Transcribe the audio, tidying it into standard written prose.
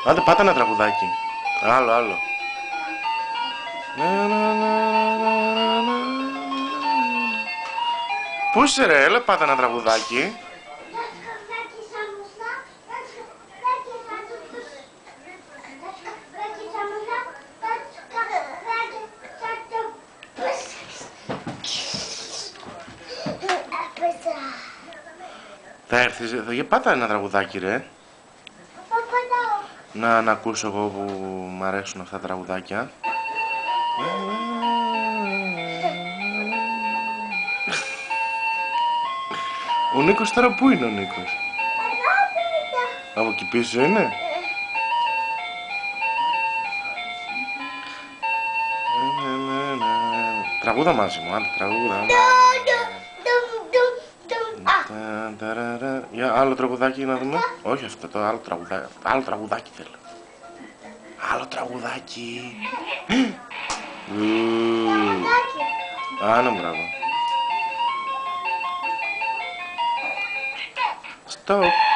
Άντε πάτε ένα τραγουδάκι. Άλλο. Πού είσαι ρε, έλα πάτε ένα τραγουδάκι. Θα έρθεις, θα πάτα ένα τραγουδάκι ρε. Να ακούσω εγώ που μ' αρέσουν αυτά τα τραγουδάκια. Ο Νίκος τώρα πού είναι ο Νίκος? Από εκεί πίσω είναι? Τραγούδα μαζί μου, άντε τραγούδα. Για άλλο τραγουδάκι να δούμε. Όχι αυτό το άλλο τραγουδάκι. Άλλο τραγουδάκι θέλω. Άλλο τραγουδάκι. Άνα μπράβο. Stop.